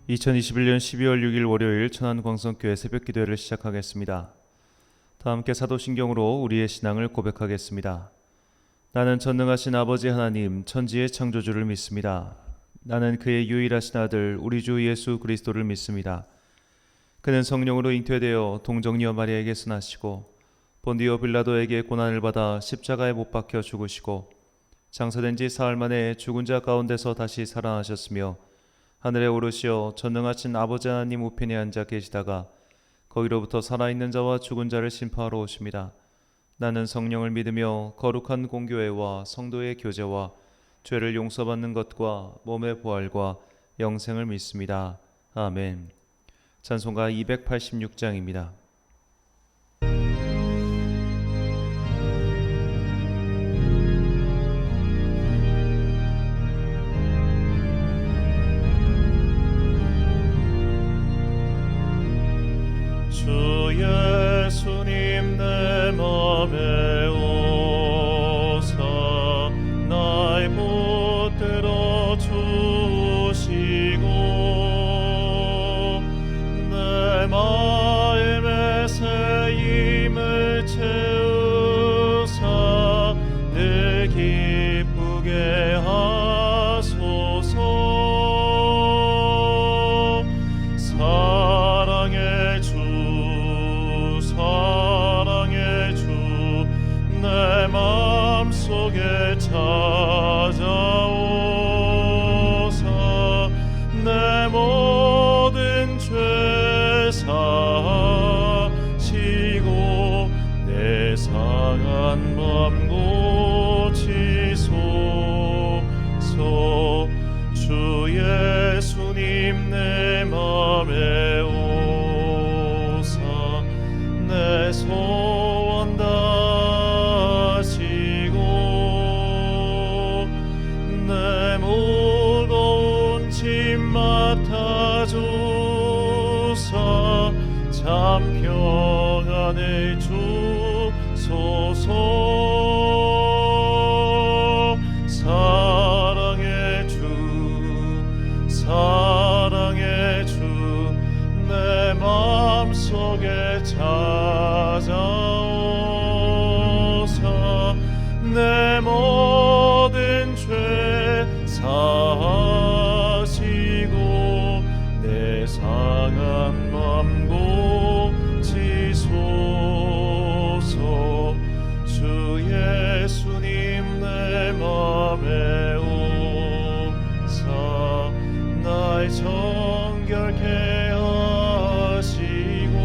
2021년 12월 6일 월요일 천안광성교회 새벽기도회를 시작하겠습니다. 다 함께 사도신경으로 우리의 신앙을 고백하겠습니다. 나는 전능하신 아버지 하나님 천지의 창조주를 믿습니다. 나는 그의 유일하신 아들 우리 주 예수 그리스도를 믿습니다. 그는 성령으로 잉태되어 동정녀 마리아에게서 나시고 본디오 빌라도에게 고난을 받아 십자가에 못 박혀 죽으시고 장사된 지 사흘 만에 죽은 자 가운데서 다시 살아나셨으며 하늘에 오르시어 전능하신 아버지 하나님 우편에 앉아 계시다가 거기로부터 살아있는 자와 죽은 자를 심판하러 오십니다. 나는 성령을 믿으며 거룩한 공교회와 성도의 교제와 죄를 용서받는 것과 몸의 부활과 영생을 믿습니다. 아멘. 찬송가 286장입니다. 주 예수님 내 맘에 오사 나의 붙들어 주시고 내 마음에 새 힘을 채우사 늘 기쁘게 하소서. 사랑의 주 내 맘속에 찾아오사 내 모든 죄 사시고 내 상한 맘 고치소서. 주 예수님 내 맘에 오사 내 소원 다시고 내 무거운 짐 맡아주사 참 평안을 주소서. 사랑의 주 내 맘속에 찾아오사 내 모든 죄 사시고 내 상한 맘 고치소서. 주 예수님 내 맘에 오사 날 정결케 하시고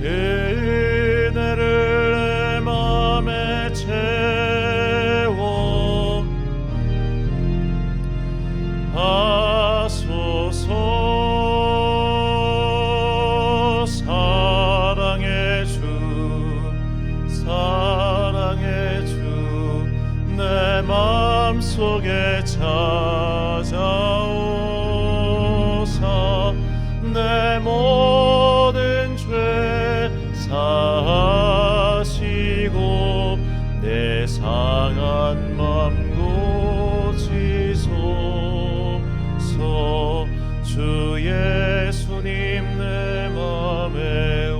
그 은혜를 내 맘에 채워 하소서. 사랑의 주 내 맘속에 찾아오사 내 모든 죄 사시고 내 상한 맘 고치소서. 주 예수님 내 맘에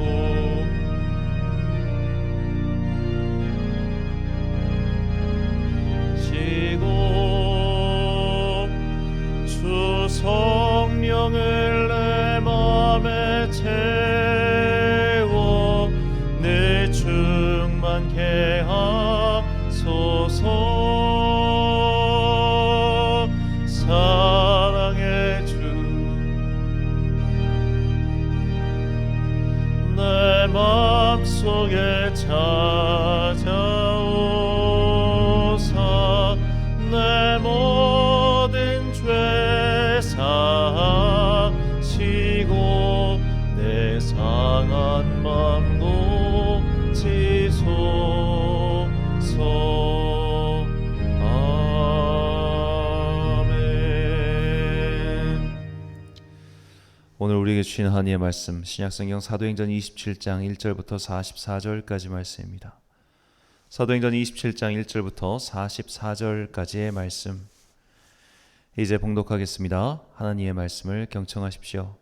오시고 주 성령을 내 맘에 채워 늘 충만케 하소서. 사랑의 주 내 맘속에 찾아오사 내 모든 죄 사시고 내 상한 맘 고치소서. 아멘. 오늘 우리에게 주신 하나님의 말씀 신약성경 사도행전 27장 1절부터 44절까지 말씀입니다. 사도행전 27장 1절부터 44절까지의 말씀. 이제 봉독하겠습니다. 하나님의 말씀을 경청하십시오.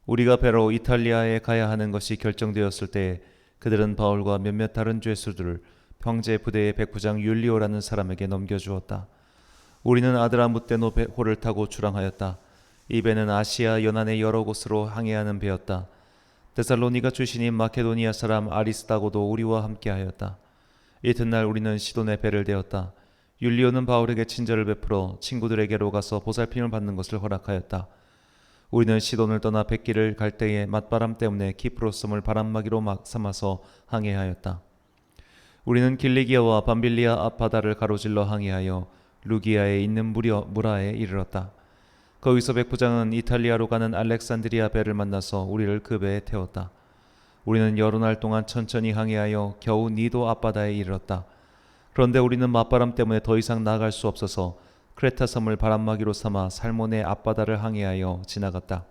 우리가 배로 이탈리아에 가야 하는 것이 결정되었을 때 그들은 바울과 몇몇 다른 죄수들을 형제 부대의 백부장 율리오라는 사람에게 넘겨주었다. 우리는 아드라무떼노 호를 타고 출항하였다. 이 배는 아시아 연안의 여러 곳으로 항해하는 배였다. 데살로니가 출신인 마케도니아 사람 아리스다고도 우리와 함께하였다. 이튿날 우리는 시돈에 배를 대었다. 율리오는 바울에게 친절을 베풀어 친구들에게로 가서 보살핌을 받는 것을 허락하였다. 우리는 시돈을 떠나 뱃길을 갈 때에 맞바람 때문에 키프로섬을 바람막이로 삼아서 항해하였다. 우리는 길리기아와 밤빌리아 앞바다를 가로질러 항해하여 루기아에 있는 무라에 이르렀다. 거기서 백부장은 이탈리아로 가는 알렉산드리아 배를 만나서 우리를 그 배에 태웠다. 우리는 여러 날 동안 천천히 항해하여 겨우 니도 앞바다에 이르렀다. 그런데 우리는 맞바람 때문에 더 이상 나아갈 수 없어서 크레타 섬을 바람막이로 삼아 살몬의 앞바다를 항해하여 지나갔다.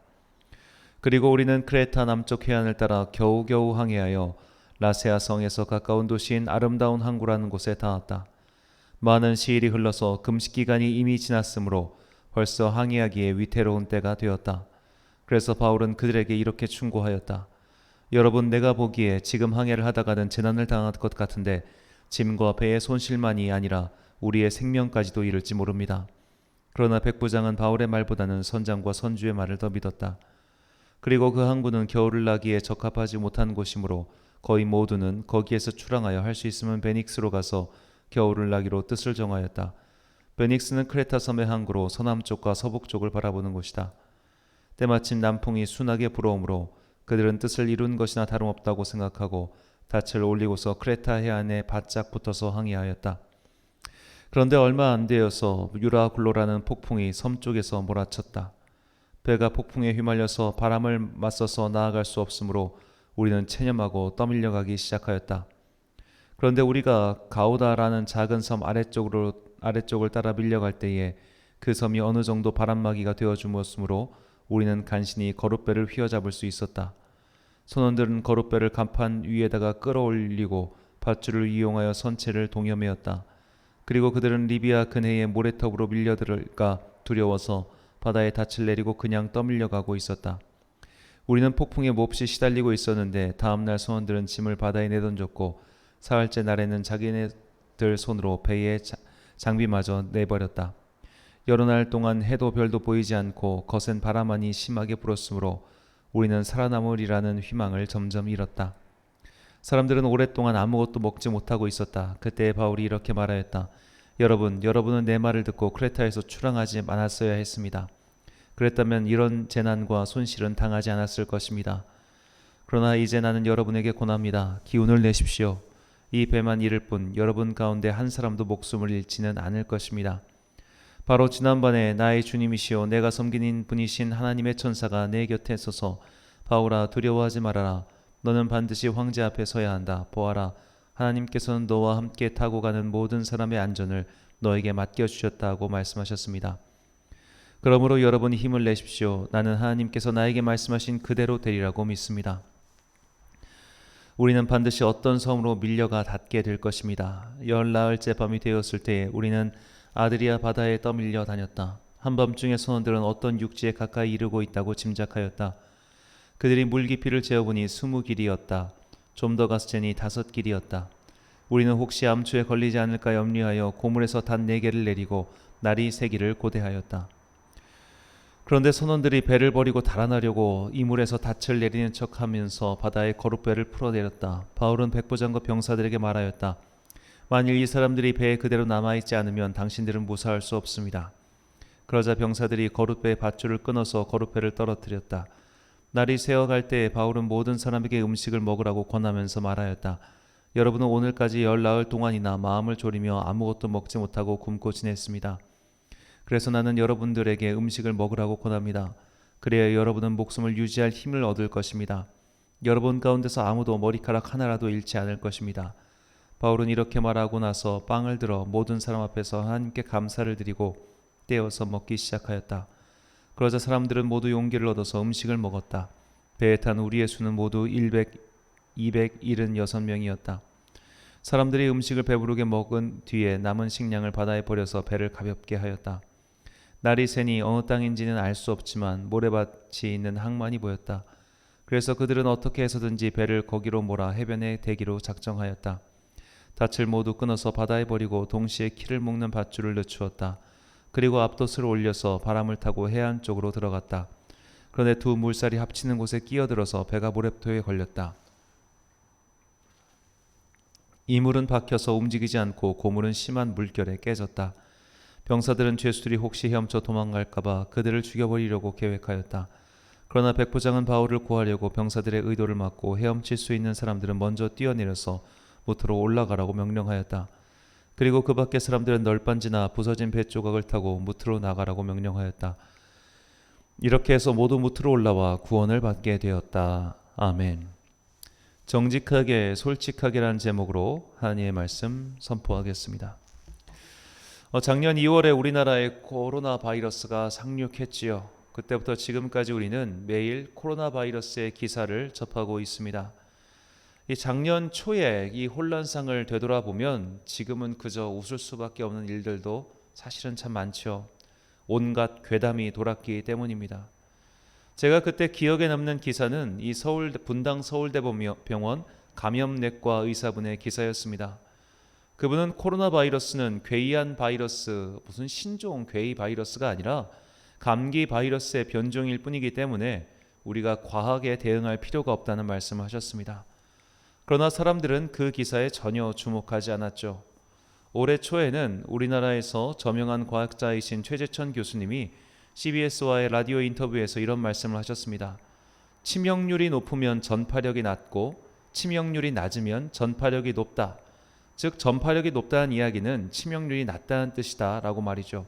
그리고 우리는 크레타 남쪽 해안을 따라 겨우겨우 항해하여 라세아 성에서 가까운 도시인 아름다운 항구라는 곳에 닿았다. 많은 시일이 흘러서 금식 기간이 이미 지났으므로 벌써 항해하기에 위태로운 때가 되었다. 그래서 바울은 그들에게 이렇게 충고하였다. 여러분, 내가 보기에 지금 항해를 하다가는 재난을 당할 것 같은데 짐과 배의 손실만이 아니라 우리의 생명까지도 이를지 모릅니다. 그러나 백부장은 바울의 말보다는 선장과 선주의 말을 더 믿었다. 그리고 그 항구는 겨울을 나기에 적합하지 못한 곳이므로 거의 모두는 거기에서 출항하여 할 수 있으면 베닉스로 가서 겨울을 나기로 뜻을 정하였다. 베닉스는 크레타 섬의 항구로 서남쪽과 서북쪽을 바라보는 곳이다. 때마침 남풍이 순하게 불어오므로 그들은 뜻을 이룬 것이나 다름없다고 생각하고 닻을 올리고서 크레타 해안에 바짝 붙어서 항해하였다. 그런데 얼마 안 되어서 유라굴로라는 폭풍이 섬 쪽에서 몰아쳤다. 배가 폭풍에 휘말려서 바람을 맞서서 나아갈 수 없으므로 우리는 체념하고 떠밀려가기 시작하였다. 그런데 우리가 가우다라는 작은 섬 아래쪽을 따라 밀려갈 때에 그 섬이 어느 정도 바람막이가 되어주었으므로 우리는 간신히 거룻배를 휘어잡을 수 있었다. 선원들은 거룻배를 간판 위에다가 끌어올리고 밧줄을 이용하여 선체를 동여매었다. 그리고 그들은 리비아 근해에 모래톱으로 밀려들까 두려워서 바다에 닻을 내리고 그냥 떠밀려가고 있었다. 우리는 폭풍에 몹시 시달리고 있었는데 다음날 선원들은 짐을 바다에 내던졌고 사흘째 날에는 자기네들 손으로 배의 장비마저 내버렸다. 여러 날 동안 해도 별도 보이지 않고 거센 바람만이 심하게 불었으므로 우리는 살아남으리라는 희망을 점점 잃었다. 사람들은 오랫동안 아무것도 먹지 못하고 있었다. 그때 바울이 이렇게 말하였다. 여러분은 내 말을 듣고 크레타에서 출항하지 않았어야 했습니다. 그랬다면 이런 재난과 손실은 당하지 않았을 것입니다. 그러나 이제 나는 여러분에게 권합니다. 기운을 내십시오. 이 배만 잃을 뿐 여러분 가운데 한 사람도 목숨을 잃지는 않을 것입니다. 바로 지난번에 나의 주님이시오 내가 섬기는 분이신 하나님의 천사가 내 곁에 서서 바울아 두려워하지 말아라. 너는 반드시 황제 앞에 서야 한다. 보아라, 하나님께서는 너와 함께 타고 가는 모든 사람의 안전을 너에게 맡겨주셨다고 말씀하셨습니다. 그러므로 여러분이 힘을 내십시오. 나는 하나님께서 나에게 말씀하신 그대로 되리라고 믿습니다. 우리는 반드시 어떤 섬으로 밀려가 닿게 될 것입니다. 열나흘째 밤이 되었을 때에 우리는 아드리아 바다에 떠밀려 다녔다. 한밤중에 선원들은 어떤 육지에 가까이 이르고 있다고 짐작하였다. 그들이 물 깊이를 재어보니 20길이었다. 좀 더 가서 재니 5길이었다. 우리는 혹시 암초에 걸리지 않을까 염려하여 고물에서 단 4개를 내리고 날이 새기를 고대하였다. 그런데 선원들이 배를 버리고 달아나려고 이물에서 닻을 내리는 척하면서 바다에 거룻배를 풀어내렸다. 바울은 백부장과 병사들에게 말하였다. 만일 이 사람들이 배에 그대로 남아있지 않으면 당신들은 무사할 수 없습니다. 그러자 병사들이 거룻배의 밧줄을 끊어서 거룻배를 떨어뜨렸다. 날이 새어갈 때에 바울은 모든 사람에게 음식을 먹으라고 권하면서 말하였다. 여러분은 오늘까지 10나흘 동안이나 마음을 졸이며 아무것도 먹지 못하고 굶고 지냈습니다. 그래서 나는 여러분들에게 음식을 먹으라고 권합니다. 그래야 여러분은 목숨을 유지할 힘을 얻을 것입니다. 여러분 가운데서 아무도 머리카락 하나라도 잃지 않을 것입니다. 바울은 이렇게 말하고 나서 빵을 들어 모든 사람 앞에서 하나님께 감사를 드리고 떼어서 먹기 시작하였다. 그러자 사람들은 모두 용기를 얻어서 음식을 먹었다. 배에 탄 우리의 수는 모두 276명이었다. 사람들이 음식을 배부르게 먹은 뒤에 남은 식량을 바다에 버려서 배를 가볍게 하였다. 날이 새니 어느 땅인지는 알 수 없지만 모래밭이 있는 항만이 보였다. 그래서 그들은 어떻게 해서든지 배를 거기로 몰아 해변에 대기로 작정하였다. 닻을 모두 끊어서 바다에 버리고 동시에 키를 묶는 밧줄을 늦추었다. 그리고 앞돛을 올려서 바람을 타고 해안 쪽으로 들어갔다. 그런데 두 물살이 합치는 곳에 끼어들어서 배가 모래토에 걸렸다. 이물은 박혀서 움직이지 않고 고물은 심한 물결에 깨졌다. 병사들은 죄수들이 혹시 헤엄쳐 도망갈까봐 그들을 죽여버리려고 계획하였다. 그러나 백부장은 바울을 구하려고 병사들의 의도를 막고 헤엄칠 수 있는 사람들은 먼저 뛰어내려서 무트로 올라가라고 명령하였다. 그리고 그 밖의 사람들은 널빤지나 부서진 배 조각을 타고 무트로 나가라고 명령하였다. 이렇게 해서 모두 무트로 올라와 구원을 받게 되었다. 아멘. 정직하게 솔직하게라는 제목으로 하나님의 말씀 선포하겠습니다. 작년 2월에 우리나라에 코로나 바이러스가 상륙했지요. 그때부터 지금까지 우리는 매일 코로나 바이러스의 기사를 접하고 있습니다. 이 작년 초에 이 혼란상을 되돌아보면 지금은 그저 웃을 수밖에 없는 일들도 사실은 참 많죠. 온갖 괴담이 돌았기 때문입니다. 제가 그때 기억에 남는 기사는 이 분당 서울대병원 감염내과 의사분의 기사였습니다. 그분은 코로나 바이러스는 괴이한 바이러스, 무슨 신종 괴이 바이러스가 아니라 감기 바이러스의 변종일 뿐이기 때문에 우리가 과하게 대응할 필요가 없다는 말씀을 하셨습니다. 그러나 사람들은 그 기사에 전혀 주목하지 않았죠. 올해 초에는 우리나라에서 저명한 과학자이신 최재천 교수님이 CBS와의 라디오 인터뷰에서 이런 말씀을 하셨습니다. 치명률이 높으면 전파력이 낮고 치명률이 낮으면 전파력이 높다. 즉 전파력이 높다는 이야기는 치명률이 낮다는 뜻이다 라고 말이죠.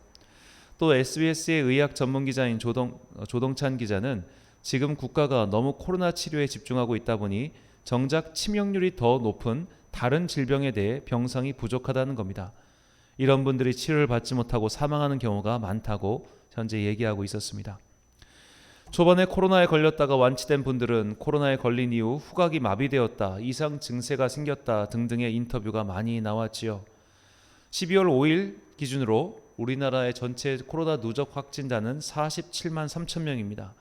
또 SBS의 의학 전문기자인 조동찬 기자는 지금 국가가 너무 코로나 치료에 집중하고 있다 보니 정작 치명률이 더 높은 다른 질병에 대해 병상이 부족하다는 겁니다. 이런 분들이 치료를 받지 못하고 사망하는 경우가 많다고 현재 얘기하고 있었습니다. 초반에 코로나에 걸렸다가 완치된 분들은 코로나에 걸린 이후 후각이 마비되었다, 이상 증세가 생겼다 등등의 인터뷰가 많이 나왔지요. 12월 5일 기준으로 우리나라의 전체 코로나 누적 확진자는 47만 3천 명입니다.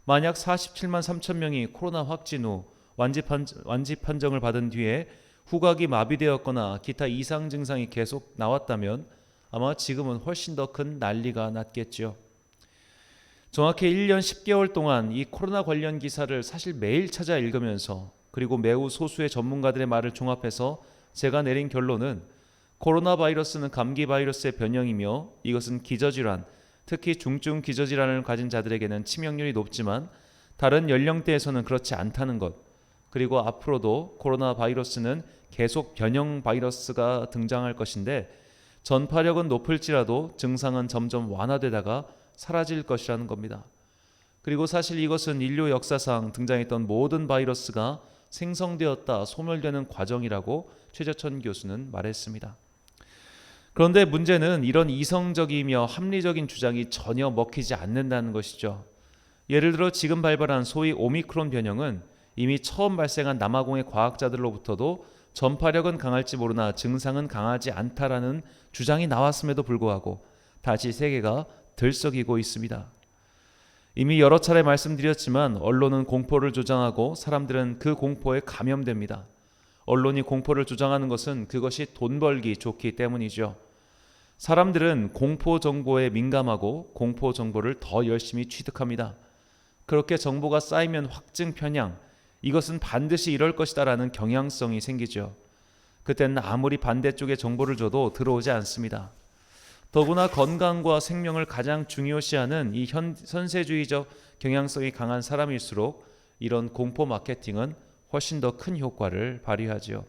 만약 47만 3천 명이 코로나 확진 후 완치 판정을 받은 뒤에 후각이 마비되었거나 기타 이상 증상이 계속 나왔다면 아마 지금은 훨씬 더 큰 난리가 났겠죠. 정확히 1년 10개월 동안 이 코로나 관련 기사를 사실 매일 찾아 읽으면서 그리고 매우 소수의 전문가들의 말을 종합해서 제가 내린 결론은 코로나 바이러스는 감기 바이러스의 변형이며 이것은 기저질환, 특히 중증 기저질환을 가진 자들에게는 치명률이 높지만 다른 연령대에서는 그렇지 않다는 것, 그리고 앞으로도 코로나 바이러스는 계속 변형 바이러스가 등장할 것인데 전파력은 높을지라도 증상은 점점 완화되다가 사라질 것이라는 겁니다. 그리고 사실 이것은 인류 역사상 등장했던 모든 바이러스가 생성되었다, 소멸되는 과정이라고 최재천 교수는 말했습니다. 그런데 문제는 이런 이성적이며 합리적인 주장이 전혀 먹히지 않는다는 것이죠. 예를 들어 지금 발발한 소위 오미크론 변형은 이미 처음 발생한 남아공의 과학자들로부터도 전파력은 강할지 모르나 증상은 강하지 않다라는 주장이 나왔음에도 불구하고 다시 세계가 들썩이고 있습니다. 이미 여러 차례 말씀드렸지만 언론은 공포를 조장하고 사람들은 그 공포에 감염됩니다. 언론이 공포를 조장하는 것은 그것이 돈 벌기 좋기 때문이죠. 사람들은 공포 정보에 민감하고 공포 정보를 더 열심히 취득합니다. 그렇게 정보가 쌓이면 확증 편향, 이것은 반드시 이럴 것이다라는 경향성이 생기죠. 그때는 아무리 반대쪽에 정보를 줘도 들어오지 않습니다. 더구나 건강과 생명을 가장 중요시하는 이 선세주의적 경향성이 강한 사람일수록 이런 공포 마케팅은 훨씬 더 큰 효과를 발휘하지요.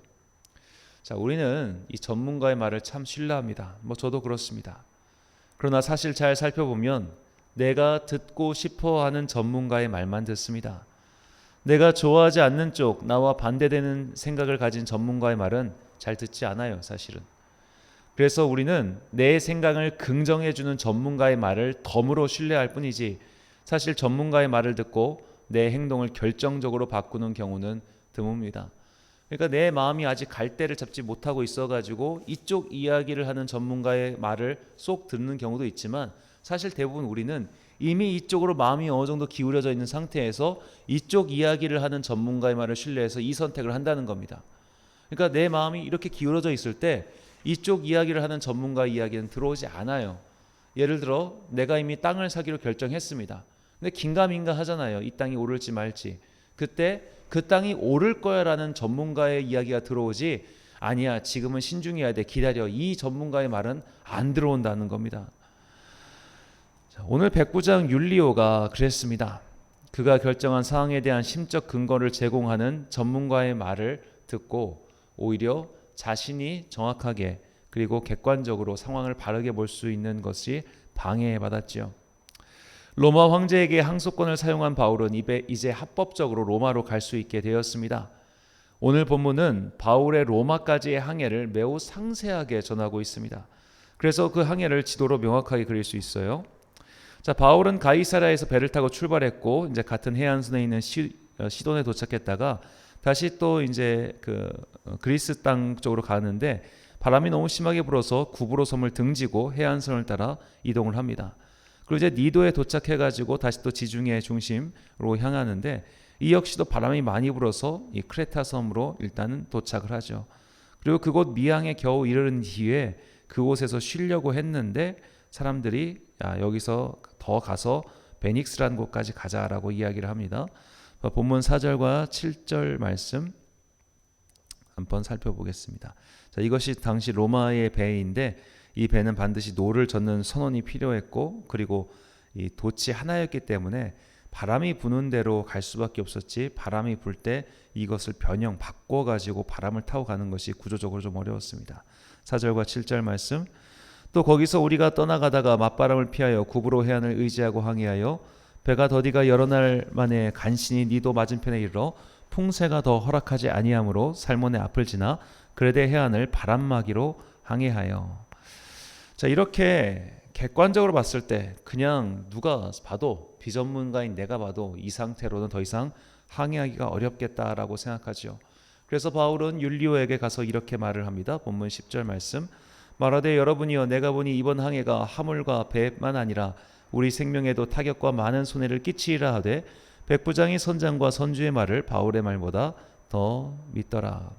자, 우리는 이 전문가의 말을 참 신뢰합니다. 저도 그렇습니다. 그러나 사실 잘 살펴보면 내가 듣고 싶어 하는 전문가의 말만 듣습니다. 내가 좋아하지 않는 쪽, 나와 반대되는 생각을 가진 전문가의 말은 잘 듣지 않아요, 사실은. 그래서 우리는 내 생각을 긍정해주는 전문가의 말을 덤으로 신뢰할 뿐이지 사실 전문가의 말을 듣고 내 행동을 결정적으로 바꾸는 경우는 드뭅니다. 그러니까 내 마음이 아직 갈대를 잡지 못하고 있어가지고 이쪽 이야기를 하는 전문가의 말을 쏙 듣는 경우도 있지만 사실 대부분 우리는 이미 이쪽으로 마음이 어느 정도 기울여져 있는 상태에서 이쪽 이야기를 하는 전문가의 말을 신뢰해서 이 선택을 한다는 겁니다. 그러니까 내 마음이 이렇게 기울어져 있을 때 이쪽 이야기를 하는 전문가의 이야기는 들어오지 않아요. 예를 들어 내가 이미 땅을 사기로 결정했습니다. 근데 긴가민가 하잖아요. 이 땅이 오를지 말지. 그때 그 땅이 오를 거야라는 전문가의 이야기가 들어오지, 아니야 지금은 신중해야 돼 기다려, 이 전문가의 말은 안 들어온다는 겁니다. 자, 오늘 백부장 율리오가 그랬습니다. 그가 결정한 사항에 대한 심적 근거를 제공하는 전문가의 말을 듣고 오히려 자신이 정확하게 그리고 객관적으로 상황을 바르게 볼 수 있는 것이 방해받았지요. 로마 황제에게 항소권을 사용한 바울은 이제 합법적으로 로마로 갈 수 있게 되었습니다. 오늘 본문은 바울의 로마까지의 항해를 매우 상세하게 전하고 있습니다. 그래서 그 항해를 지도로 명확하게 그릴 수 있어요. 자, 바울은 가이사랴에서 배를 타고 출발했고 이제 같은 해안선에 있는 시돈에 도착했다가 다시 또 이제 그리스 땅 쪽으로 가는데 바람이 너무 심하게 불어서 구브로 섬을 등지고 해안선을 따라 이동을 합니다. 그리고 이제 니도에 도착해가지고 다시 또 지중해 중심으로 향하는데 이 역시도 바람이 많이 불어서 이 크레타 섬으로 일단은 도착을 하죠. 그리고 그곳 미항에 겨우 이르는 뒤에 그곳에서 쉬려고 했는데 사람들이 여기서 더 가서 베닉스라는 곳까지 가자라고 이야기를 합니다. 본문 4절과 7절 말씀 한번 살펴보겠습니다. 자, 이것이 당시 로마의 배인데 이 배는 반드시 노를 젓는 선원이 필요했고 그리고 이 돛이 하나였기 때문에 바람이 부는 대로 갈 수밖에 없었지, 바람이 불 때 이것을 변형 바꿔가지고 바람을 타고 가는 것이 구조적으로 좀 어려웠습니다. 4절과 7절 말씀. 또 거기서 우리가 떠나가다가 맞바람을 피하여 구브로 해안을 의지하고 항해하여 배가 더디가 여러 날 만에 간신히 니도 맞은편에 이르러 풍세가 더 허락하지 아니하므로 살몬의 앞을 지나 그레데 해안을 바람막이로 항해하여. 자, 이렇게 객관적으로 봤을 때 그냥 누가 봐도, 비전문가인 내가 봐도 이 상태로는 더 이상 항해하기가 어렵겠다라고 생각하죠. 그래서 바울은 율리오에게 가서 이렇게 말을 합니다. 본문 10절 말씀. 말하되 여러분이여, 내가 보니 이번 항해가 화물과 배만 아니라 우리 생명에도 타격과 많은 손해를 끼치리라 하되 백부장이 선장과 선주의 말을 바울의 말보다 더 믿더라.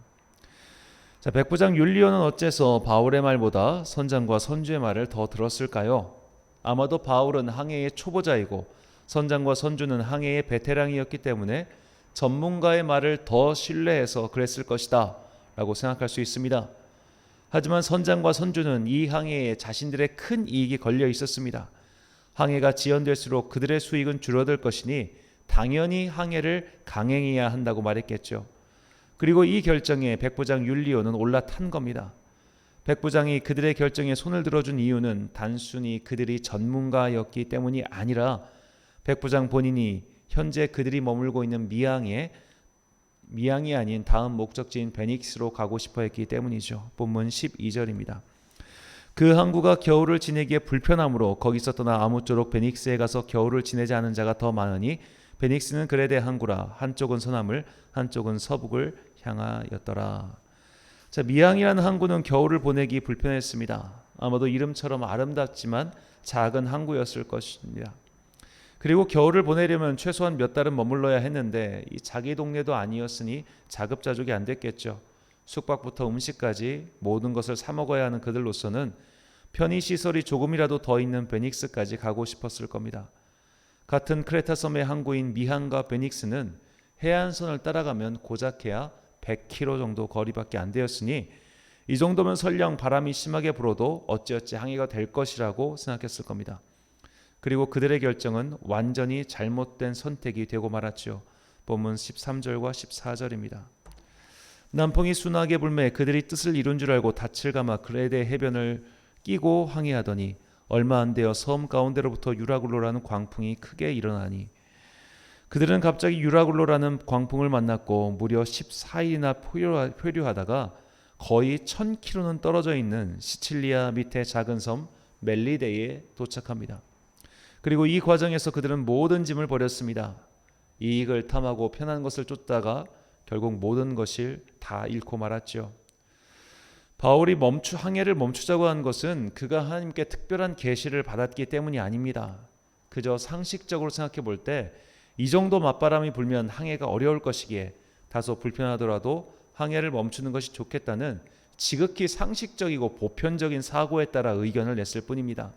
자, 백부장 율리오는 어째서 바울의 말보다 선장과 선주의 말을 더 들었을까요? 아마도 바울은 항해의 초보자이고 선장과 선주는 항해의 베테랑이었기 때문에 전문가의 말을 더 신뢰해서 그랬을 것이다 라고 생각할 수 있습니다. 하지만 선장과 선주는 이 항해에 자신들의 큰 이익이 걸려 있었습니다. 항해가 지연될수록 그들의 수익은 줄어들 것이니 당연히 항해를 강행해야 한다고 말했겠죠. 그리고 이 결정에 백부장 율리오는 올라탄 겁니다. 백부장이 그들의 결정에 손을 들어준 이유는 단순히 그들이 전문가였기 때문이 아니라 백부장 본인이 현재 그들이 머물고 있는 미항이 아닌 다음 목적지인 베닉스로 가고 싶어 했기 때문이죠. 본문 12절입니다. 그 항구가 겨울을 지내기에 불편하므로 거기서 떠나 아무쪼록 베닉스에 가서 겨울을 지내지 않은 자가 더 많으니 베닉스는 그레데 항구라. 한쪽은 서남을 한쪽은 서북을 향하였더라. 자, 미항이라는 항구는 겨울을 보내기 불편했습니다. 아마도 이름처럼 아름답지만 작은 항구였을 것입니다. 그리고 겨울을 보내려면 최소한 몇 달은 머물러야 했는데 이 자기 동네도 아니었으니 자급자족이 안 됐겠죠. 숙박부터 음식까지 모든 것을 사 먹어야 하는 그들로서는 편의시설이 조금이라도 더 있는 베닉스까지 가고 싶었을 겁니다. 같은 크레타 섬의 항구인 미항과 베닉스는 해안선을 따라가면 고작해야 100km 정도 거리밖에 안 되었으니 이 정도면 설령 바람이 심하게 불어도 어찌어찌 항해가 될 것이라고 생각했을 겁니다. 그리고 그들의 결정은 완전히 잘못된 선택이 되고 말았죠. 본문 13절과 14절입니다. 남풍이 순하게 불매 그들이 뜻을 이룬 줄 알고 닻을 감아 그레데 해변을 끼고 항해하더니 얼마 안 되어 섬 가운데로부터 유라굴로라는 광풍이 크게 일어나니 그들은 갑자기 유라굴로라는 광풍을 만났고 무려 14일이나 표류하다가 거의 1000km는 떨어져 있는 시칠리아 밑에 작은 섬 멜리데에 도착합니다. 그리고 이 과정에서 그들은 모든 짐을 버렸습니다. 이익을 탐하고 편한 것을 쫓다가 결국 모든 것을 다 잃고 말았죠. 바울이 항해를 멈추자고 한 것은 그가 하나님께 특별한 계시를 받았기 때문이 아닙니다. 그저 상식적으로 생각해 볼 때 이 정도 맞바람이 불면 항해가 어려울 것이기에 다소 불편하더라도 항해를 멈추는 것이 좋겠다는 지극히 상식적이고 보편적인 사고에 따라 의견을 냈을 뿐입니다.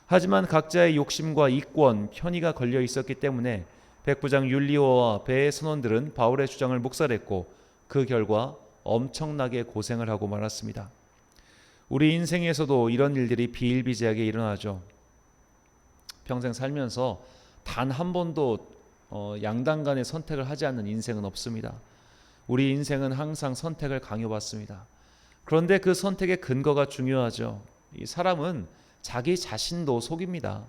하지만 각자의 욕심과 이권, 편의가 걸려 있었기 때문에 백부장 율리오와 배의 선원들은 바울의 주장을 묵살했고 그 결과 엄청나게 고생을 하고 말았습니다. 우리 인생에서도 이런 일들이 비일비재하게 일어나죠. 평생 살면서 단 한 번도 양당 간의 선택을 하지 않는 인생은 없습니다. 우리 인생은 항상 선택을 강요받습니다. 그런데 그 선택의 근거가 중요하죠. 이 사람은 자기 자신도 속입니다.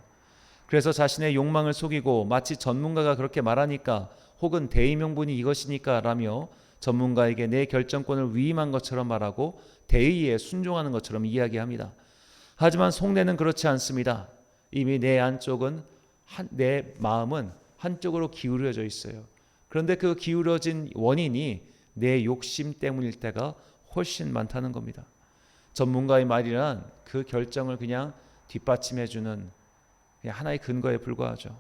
그래서 자신의 욕망을 속이고 마치 전문가가 그렇게 말하니까 혹은 대의명분이 이것이니까 라며 전문가에게 내 결정권을 위임한 것처럼 말하고 대의에 순종하는 것처럼 이야기합니다. 하지만 속내는 그렇지 않습니다. 이미 내 마음은 한쪽으로 기울여져 있어요. 그런데 그 기울어진 원인이 내 욕심 때문일 때가 훨씬 많다는 겁니다. 전문가의 말이란 그 결정을 그냥 뒷받침해주는 그냥 하나의 근거에 불과하죠.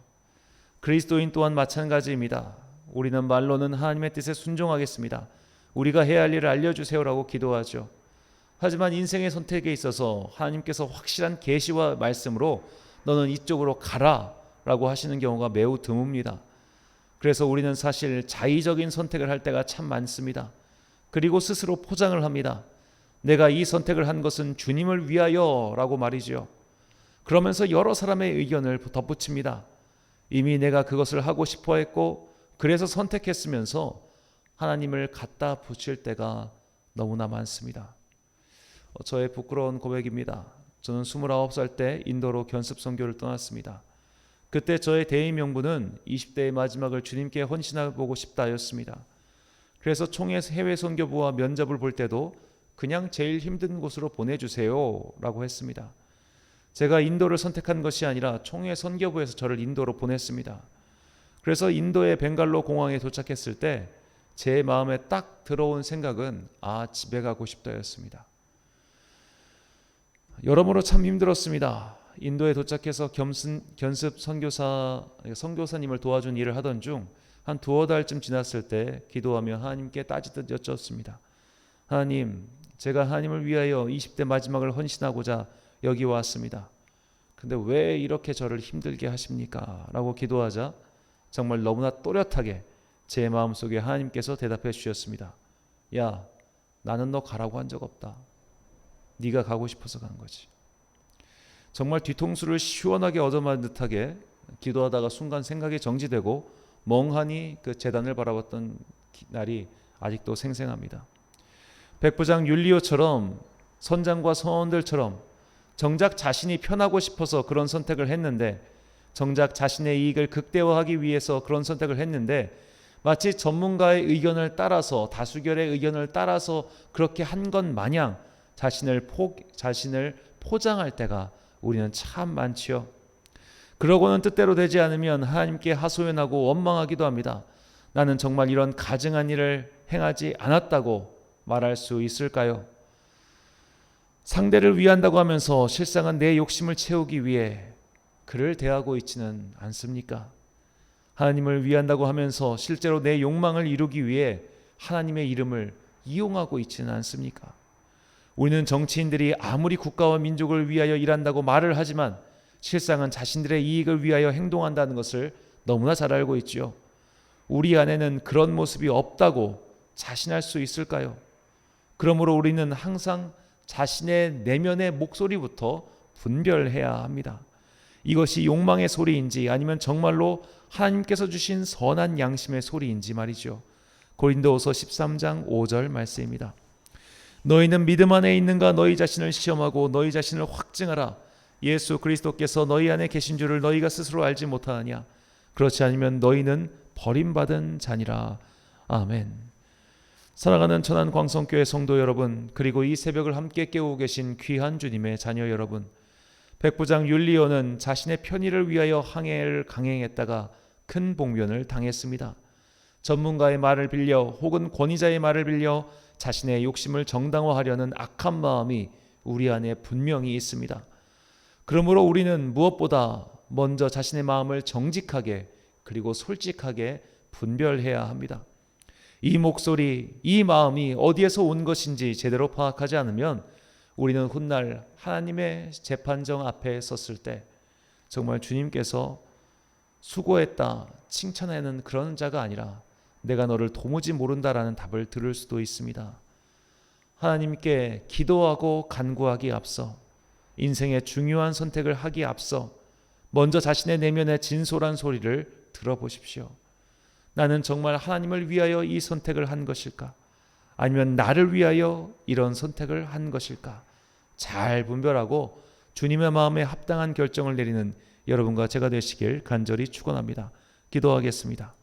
그리스도인 또한 마찬가지입니다. 우리는 말로는 하나님의 뜻에 순종하겠습니다. 우리가 해야 할 일을 알려주세요라고 기도하죠. 하지만 인생의 선택에 있어서 하나님께서 확실한 계시와 말씀으로 너는 이쪽으로 가라 라고 하시는 경우가 매우 드뭅니다. 그래서 우리는 사실 자의적인 선택을 할 때가 참 많습니다. 그리고 스스로 포장을 합니다. 내가 이 선택을 한 것은 주님을 위하여 라고 말이죠. 그러면서 여러 사람의 의견을 덧붙입니다. 이미 내가 그것을 하고 싶어 했고 그래서 선택했으면서 하나님을 갖다 붙일 때가 너무나 많습니다. 저의 부끄러운 고백입니다. 저는 29살 때 인도로 견습 선교를 떠났습니다. 그때 저의 대의 명분은 20대의 마지막을 주님께 헌신해보고 싶다였습니다. 그래서 총회 해외 선교부와 면접을 볼 때도 그냥 제일 힘든 곳으로 보내주세요 라고 했습니다. 제가 인도를 선택한 것이 아니라 총회 선교부에서 저를 인도로 보냈습니다. 그래서 인도의 벵갈로 공항에 도착했을 때 제 마음에 딱 들어온 생각은 집에 가고 싶다였습니다. 여러모로 참 힘들었습니다. 인도에 도착해서 견습 선교사님을 도와준 일을 하던 중 한 두어 달쯤 지났을 때 기도하며 하나님께 따지듯 여쭙습니다. 하나님, 제가 하나님을 위하여 20대 마지막을 헌신하고자 여기 왔습니다. 근데 왜 이렇게 저를 힘들게 하십니까? 라고 기도하자 정말 너무나 또렷하게 제 마음속에 하나님께서 대답해 주셨습니다. 야, 나는 너 가라고 한 적 없다. 네가 가고 싶어서 간 거지. 정말 뒤통수를 시원하게 얻어맞은 듯하게 기도하다가 순간 생각이 정지되고 멍하니 그 제단을 바라봤던 날이 아직도 생생합니다. 백부장 율리오처럼 선장과 선원들처럼 정작 자신이 편하고 싶어서 그런 선택을 했는데, 정작 자신의 이익을 극대화하기 위해서 그런 선택을 했는데 마치 전문가의 의견을 따라서, 다수결의 의견을 따라서 그렇게 한 것 마냥 자신을 포장할 때가 우리는 참 많지요. 그러고는 뜻대로 되지 않으면 하나님께 하소연하고 원망하기도 합니다. 나는 정말 이런 가증한 일을 행하지 않았다고 말할 수 있을까요? 상대를 위한다고 하면서 실상은 내 욕심을 채우기 위해 그를 대하고 있지는 않습니까? 하나님을 위한다고 하면서 실제로 내 욕망을 이루기 위해 하나님의 이름을 이용하고 있지는 않습니까? 우리는 정치인들이 아무리 국가와 민족을 위하여 일한다고 말을 하지만 실상은 자신들의 이익을 위하여 행동한다는 것을 너무나 잘 알고 있지요. 우리 안에는 그런 모습이 없다고 자신할 수 있을까요? 그러므로 우리는 항상 자신의 내면의 목소리부터 분별해야 합니다. 이것이 욕망의 소리인지 아니면 정말로 하나님께서 주신 선한 양심의 소리인지 말이죠. 고린도후서 13장 5절 말씀입니다. 너희는 믿음 안에 있는가 너희 자신을 시험하고 너희 자신을 확증하라. 예수 그리스도께서 너희 안에 계신 줄을 너희가 스스로 알지 못하느냐. 그렇지 않으면 너희는 버림받은 자니라. 아멘. 사랑하는 천안광성교회 성도 여러분, 그리고 이 새벽을 함께 깨우고 계신 귀한 주님의 자녀 여러분, 백부장 율리오는 자신의 편의를 위하여 항해를 강행했다가 큰 봉변을 당했습니다. 전문가의 말을 빌려 혹은 권위자의 말을 빌려 자신의 욕심을 정당화하려는 악한 마음이 우리 안에 분명히 있습니다. 그러므로 우리는 무엇보다 먼저 자신의 마음을 정직하게 그리고 솔직하게 분별해야 합니다. 이 목소리, 이 마음이 어디에서 온 것인지 제대로 파악하지 않으면 우리는 훗날 하나님의 재판정 앞에 섰을 때 정말 주님께서 수고했다 칭찬하는 그런 자가 아니라 내가 너를 도무지 모른다라는 답을 들을 수도 있습니다. 하나님께 기도하고 간구하기 앞서 인생의 중요한 선택을 하기 앞서 먼저 자신의 내면의 진솔한 소리를 들어보십시오. 나는 정말 하나님을 위하여 이 선택을 한 것일까? 아니면 나를 위하여 이런 선택을 한 것일까? 잘 분별하고 주님의 마음에 합당한 결정을 내리는 여러분과 제가 되시길 간절히 축원합니다. 기도하겠습니다.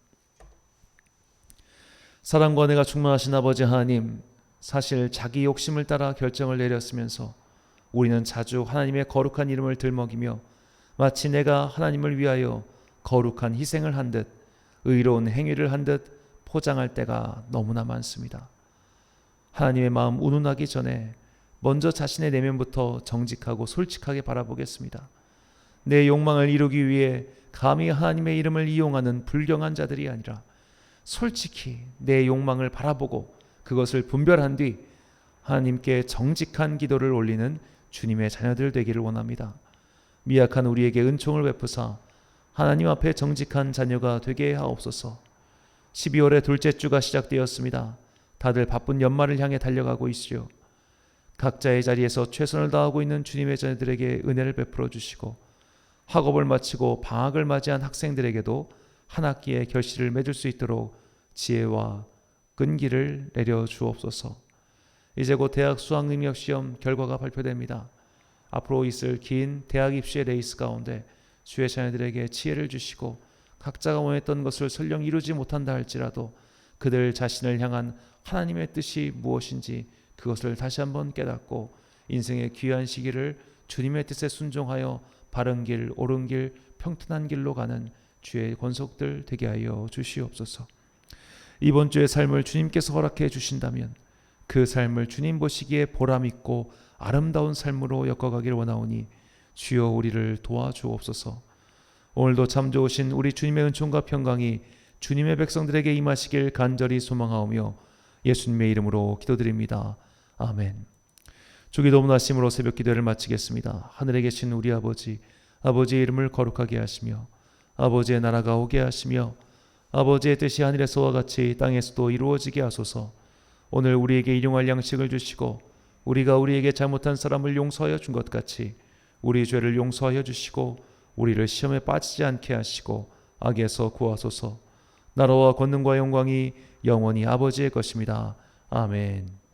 사랑과 은혜가 충만하신 아버지 하나님, 사실 자기 욕심을 따라 결정을 내렸으면서 우리는 자주 하나님의 거룩한 이름을 들먹이며 마치 내가 하나님을 위하여 거룩한 희생을 한 듯 의로운 행위를 한 듯 포장할 때가 너무나 많습니다. 하나님의 마음 운운하기 전에 먼저 자신의 내면부터 정직하고 솔직하게 바라보겠습니다. 내 욕망을 이루기 위해 감히 하나님의 이름을 이용하는 불경한 자들이 아니라 솔직히 내 욕망을 바라보고 그것을 분별한 뒤 하나님께 정직한 기도를 올리는 주님의 자녀들 되기를 원합니다. 미약한 우리에게 은총을 베푸사 하나님 앞에 정직한 자녀가 되게 하옵소서. 12월의 둘째 주가 시작되었습니다. 다들 바쁜 연말을 향해 달려가고 있으요. 각자의 자리에서 최선을 다하고 있는 주님의 자녀들에게 은혜를 베풀어 주시고 학업을 마치고 방학을 맞이한 학생들에게도 한 학기의 결실을 맺을 수 있도록 지혜와 끈기를 내려 주옵소서. 이제 곧 대학 수학능력시험 결과가 발표됩니다. 앞으로 있을 긴 대학 입시의 레이스 가운데 주의 자녀들에게 지혜를 주시고 각자가 원했던 것을 설령 이루지 못한다 할지라도 그들 자신을 향한 하나님의 뜻이 무엇인지 그것을 다시 한번 깨닫고 인생의 귀한 시기를 주님의 뜻에 순종하여 바른 길, 옳은 길, 평탄한 길로 가는 주의 권속들 되게 하여 주시옵소서. 이번 주의 삶을 주님께서 허락해 주신다면 그 삶을 주님 보시기에 보람있고 아름다운 삶으로 엮어가길 원하오니 주여 우리를 도와주옵소서. 오늘도 참 좋으신 우리 주님의 은총과 평강이 주님의 백성들에게 임하시길 간절히 소망하오며 예수님의 이름으로 기도드립니다. 아멘. 주기도 문하심으로 새벽 기도를 마치겠습니다. 하늘에 계신 우리 아버지, 아버지의 이름을 거룩하게 하시며 아버지의 나라가 오게 하시며 아버지의 뜻이 하늘에서와 같이 땅에서도 이루어지게 하소서. 오늘 우리에게 일용할 양식을 주시고 우리가 우리에게 잘못한 사람을 용서하여 준 것 같이 우리 죄를 용서하여 주시고 우리를 시험에 빠지지 않게 하시고 악에서 구하소서. 나라와 권능과 영광이 영원히 아버지의 것입니다. 아멘.